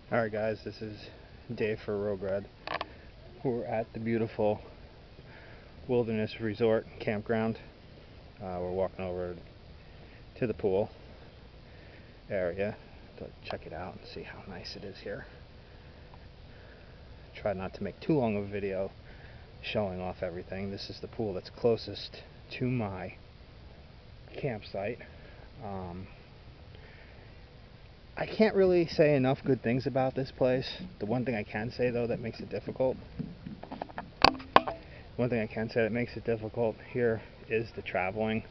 Alright guys, this is Dave for Rogue Red. We're at the beautiful Wilderness Resort Campground. We're walking over to the pool area to check it out and see how nice it is here. Try not to make too long of a video showing off everything. This is the pool that's closest to my campsite. I can't really say enough good things about this place. The one thing I can say though that makes it difficult here is the traveling,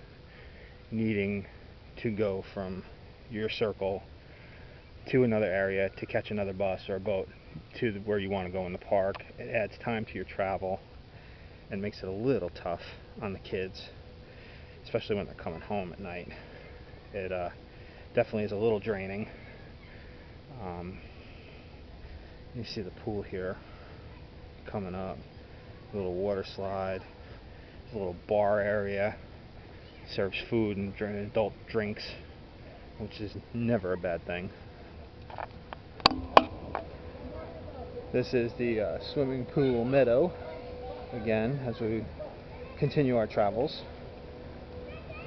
needing to go from your circle to another area to catch another bus or a boat to where you want to go in the park. It adds time to your travel and makes it a little tough on the kids, especially when they're coming home at night. It definitely is a little draining. You see the pool here coming up, a little water slide, a little bar area, serves food and adult drinks, which is never a bad thing. This is the swimming pool meadow again as we continue our travels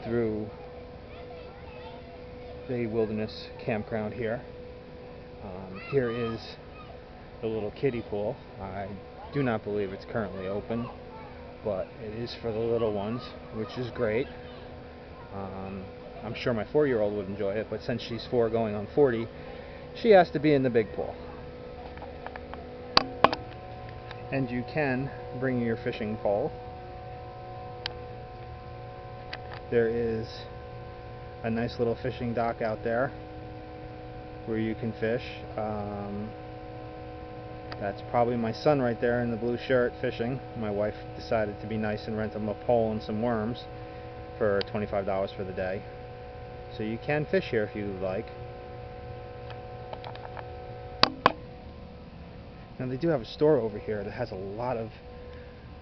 through the Wilderness Campground here. Here is the little kiddie pool. I do not believe it's currently open, but it is for the little ones, which is great. I'm sure my 4-year-old would enjoy it, but since she's 4 going on 40, she has to be in the big pool. And you can bring your fishing pole. There is a nice little fishing dock out there where you can fish. That's probably my son right there in the blue shirt fishing. My wife decided to be nice and rent him a pole and some worms for $25 for the day. So you can fish here if you would like. Now they do have a store over here that has a lot of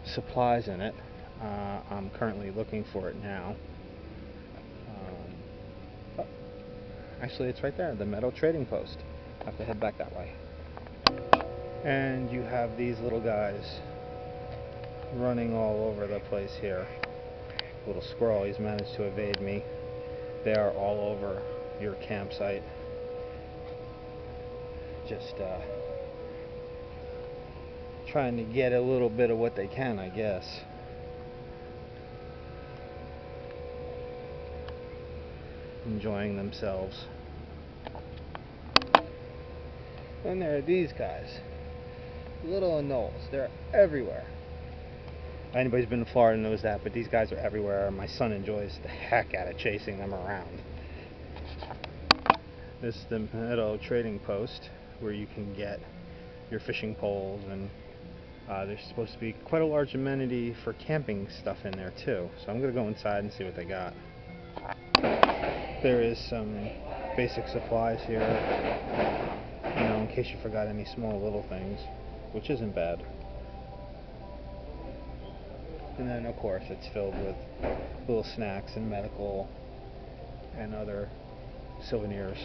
supplies in it. I'm currently looking for it now. Actually, it's right there, the metal trading post. I have to head back that way. And you have these little guys running all over the place here. Little squirrel, he's managed to evade me. They are all over your campsite. Just trying to get a little bit of what they can, I guess. Enjoying themselves. And there are these guys, little anoles. They're everywhere. Anybody's been to Florida knows that, but these guys are everywhere. My son enjoys the heck out of chasing them around. This is the meadow trading post where you can get your fishing poles, and there's supposed to be quite a large amenity for camping stuff in there too. So I'm going to go inside and see what they got. There is some basic supplies here, you know, in case you forgot any small little things, which isn't bad. And then of course it's filled with little snacks and medical and other souvenirs.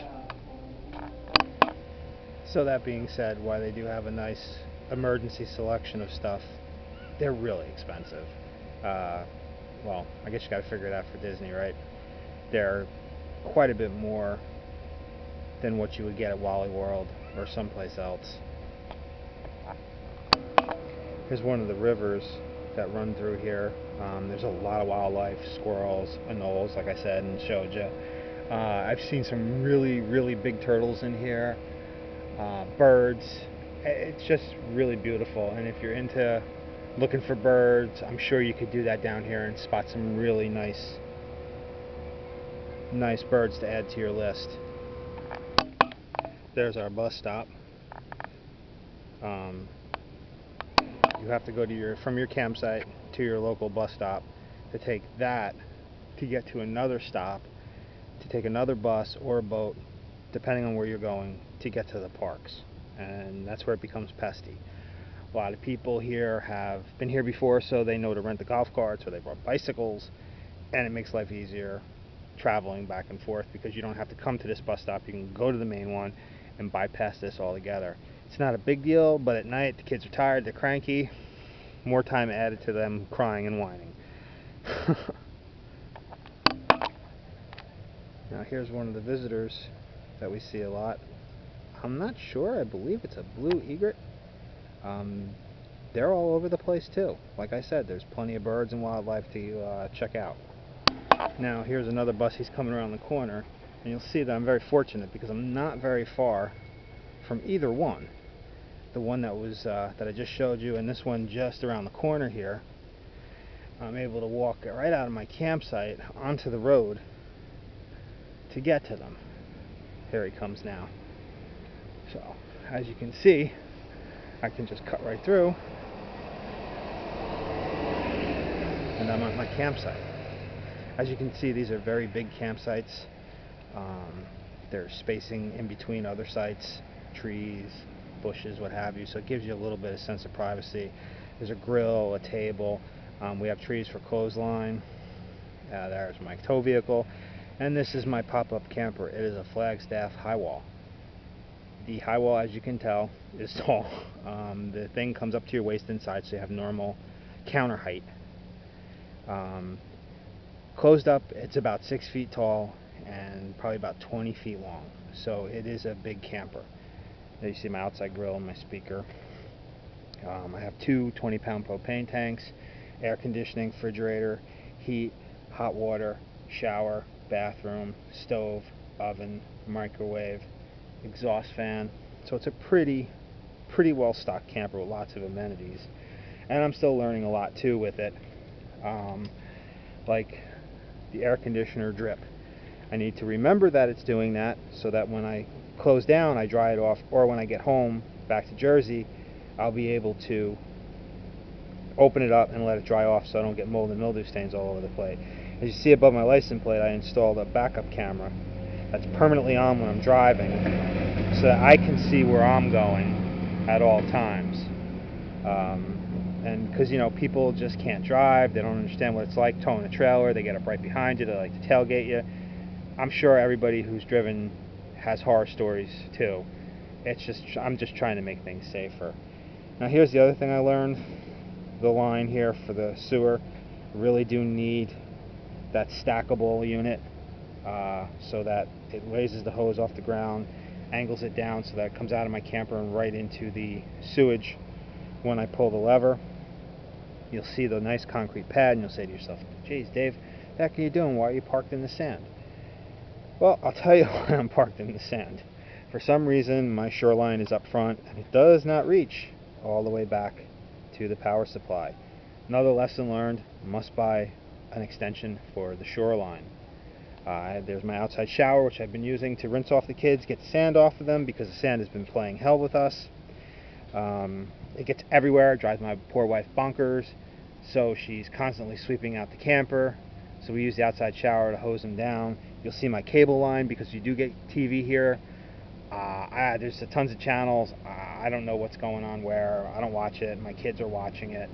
So that being said, while they do have a nice emergency selection of stuff, they're really expensive. Well, I guess you gotta figure it out for Disney, right? They're quite a bit more than what you would get at Wally World or someplace else. Here's one of the rivers that run through here. There's a lot of wildlife, squirrels, anoles, like I said and showed you. I've seen some really big turtles in here, birds. It's just really beautiful, and if you're into looking for birds, I'm sure you could do that down here and spot some really nice birds to add to your list. There's our bus stop. You have to go to from your campsite to your local bus stop to take that to get to another stop, to take another bus or a boat, depending on where you're going, to get to the parks. And that's where it becomes pesty. A lot of people here have been here before, so they know to rent the golf carts, or they brought bicycles, and it makes life easier traveling back and forth because you don't have to come to this bus stop. You can go to the main one and bypass this altogether. It's not a big deal, but at night the kids are tired, they're cranky, more time added to them crying and whining. Now here's one of the visitors that we see a lot. I'm not sure, I believe it's a blue egret. They're all over the place too. Like I said, there's plenty of birds and wildlife to check out. Now here's another bus. He's coming around the corner, and you'll see that I'm very fortunate because I'm not very far from either one. The one that was that I just showed you, and this one just around the corner here. I'm able to walk right out of my campsite onto the road to get to them. Here he comes now. So as you can see, I can just cut right through, and I'm at my campsite. As you can see, these are very big campsites. There's spacing in between other sites, trees, bushes, what have you, so it gives you a little bit of sense of privacy. There's a grill, a table, we have trees for clothesline. There's my tow vehicle, and this is my pop-up camper. It is a Flagstaff high wall. The high wall, as you can tell, is tall. The thing comes up to your waist inside, so you have normal counter height. Closed up, it's about 6 feet tall and probably about 20 feet long. So it is a big camper. There you see my outside grill and my speaker. I have two 20-pound propane tanks, air conditioning, refrigerator, heat, hot water, shower, bathroom, stove, oven, microwave, exhaust fan. So it's a pretty well stocked camper with lots of amenities. And I'm still learning a lot too with it. Like the air conditioner drip. I need to remember that it's doing that so that when I close down I dry it off, or when I get home back to Jersey I'll be able to open it up and let it dry off so I don't get mold and mildew stains all over the plate. As you see above my license plate, I installed a backup camera that's permanently on when I'm driving so that I can see where I'm going at all times. And because, you know, people just can't drive, they don't understand what it's like towing a trailer, they get up right behind you, they like to tailgate you. I'm sure everybody who's driven has horror stories too. I'm just trying to make things safer. Now here's the other thing I learned. The line here for the sewer, really do need that stackable unit so that it raises the hose off the ground, angles it down so that it comes out of my camper and right into the sewage when I pull the lever. You'll see the nice concrete pad and you'll say to yourself, geez, Dave, what the heck are you doing? Why are you parked in the sand? Well, I'll tell you why I'm parked in the sand. For some reason, my shoreline is up front and it does not reach all the way back to the power supply. Another lesson learned, must buy an extension for the shoreline. There's my outside shower, which I've been using to rinse off the kids, get the sand off of them because the sand has been playing hell with us. It gets everywhere, it drives my poor wife bonkers, so she's constantly sweeping out the camper. So we use the outside shower to hose them down. You'll see my cable line because you do get TV here. There's tons of channels. I don't know what's going on where. I don't watch it. My kids are watching it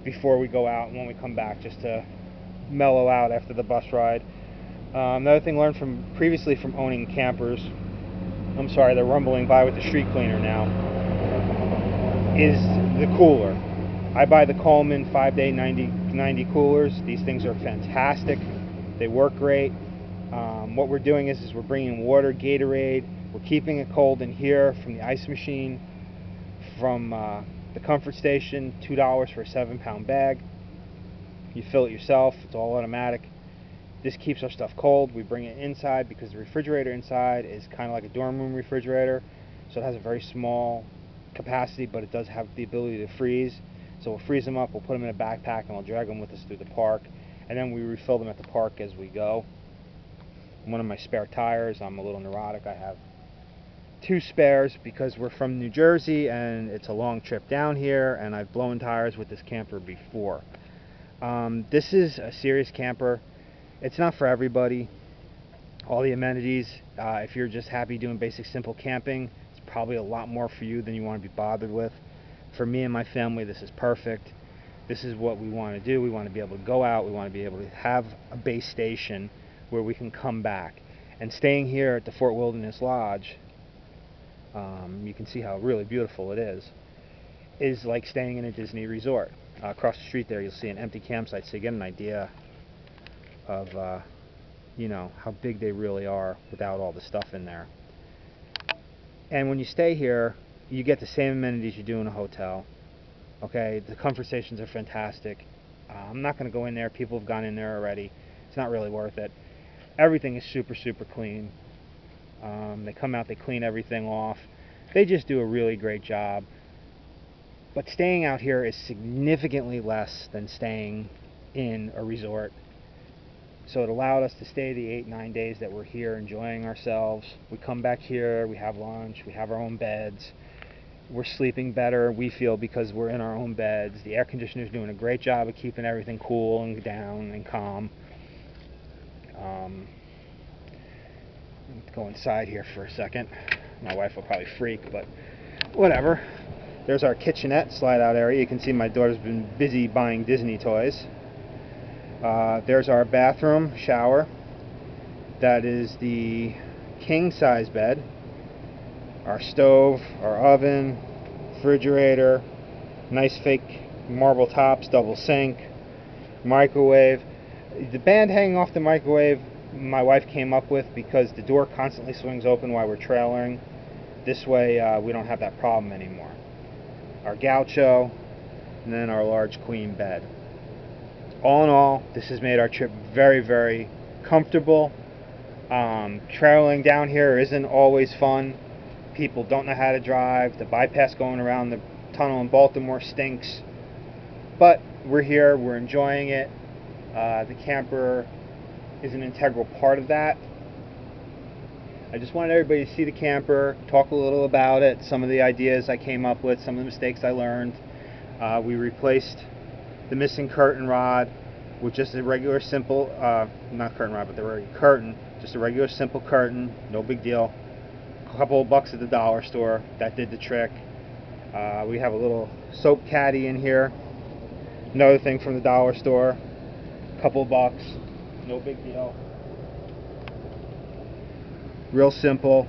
before we go out and when we come back, just to mellow out after the bus ride. Another thing learned previously from owning campers, I'm sorry, they're rumbling by with the street cleaner now, is the cooler. I buy the Coleman 5-day 90 coolers. These things are fantastic. They work great. What we're doing is we're bringing water, Gatorade. We're keeping it cold in here from the ice machine, from the comfort station, $2 for a 7-pound bag. You fill it yourself. It's all automatic. This keeps our stuff cold. We bring it inside because the refrigerator inside is kind of like a dorm room refrigerator. So it has a very small capacity, but it does have the ability to freeze. So we'll freeze them up, we'll put them in a backpack, and we'll drag them with us through the park. And then we refill them at the park as we go. One of my spare tires, I'm a little neurotic. I have 2 spares because we're from New Jersey and it's a long trip down here, and I've blown tires with this camper before. This is a serious camper. It's not for everybody. All the amenities, if you're just happy doing basic simple camping, it's probably a lot more for you than you want to be bothered with. For me and my family, this is perfect. This is what we want to do. We want to be able to go out. We want to be able to have a base station where we can come back. And staying here at the Fort Wilderness Lodge you can see how really beautiful it is like staying in a Disney resort. Across the street there you'll see an empty campsite, so you get an idea of you know, how big they really are without all the stuff in there. And when you stay here, you get the same amenities you do in a hotel. Okay, the conversations are fantastic. I'm not going to go in there. People have gone in there already. It's not really worth it. Everything is super, super clean. They come out, they clean everything off. They just do a really great job. But staying out here is significantly less than staying in a resort. So it allowed us to stay the 8-9 days that we're here enjoying ourselves. We come back here, we have lunch, we have our own beds. We're sleeping better, we feel, because we're in our own beds. The air conditioner's doing a great job of keeping everything cool and down and calm. Let's go inside here for a second. My wife will probably freak, but whatever. There's our kitchenette slide out area. You can see my daughter's been busy buying Disney toys. There's our bathroom shower. That is the king size bed. Our stove, our oven, refrigerator, nice fake marble tops, double sink, microwave. The band hanging off the microwave my wife came up with because the door constantly swings open while we're trailering. This way we don't have that problem anymore. Our gaucho, and then our large queen bed. All in all, this has made our trip very, very comfortable. Traveling down here isn't always fun. People don't know how to drive. The bypass going around the tunnel in Baltimore stinks. But we're here, we're enjoying it. The camper is an integral part of that. I just wanted everybody to see the camper, talk a little about it, some of the ideas I came up with, some of the mistakes I learned. We replaced the missing curtain rod with just a regular simple, not curtain rod, but the regular curtain, just a regular simple curtain, no big deal. A couple of bucks at the dollar store, that did the trick. We have a little soap caddy in here, another thing from the dollar store, a couple of bucks, no big deal. Real simple,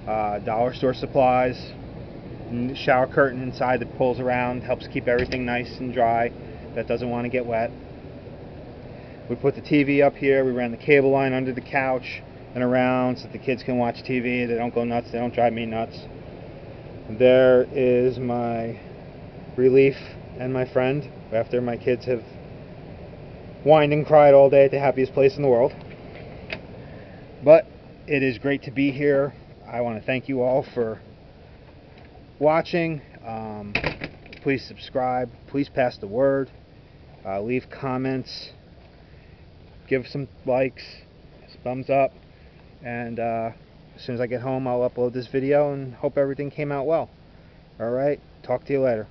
dollar store supplies, shower curtain inside that pulls around, helps keep everything nice and dry, that doesn't want to get wet. We put the TV up here, we ran the cable line under the couch and around so that the kids can watch TV, they don't go nuts, they don't drive me nuts. And there is my relief and my friend after my kids have whined and cried all day at the happiest place in the world. But it is great to be here. I want to thank you all for watching. Please subscribe, please pass the word, leave comments, give some likes, thumbs up, and as soon as I get home I'll upload this video and hope everything came out well. Alright, talk to you later.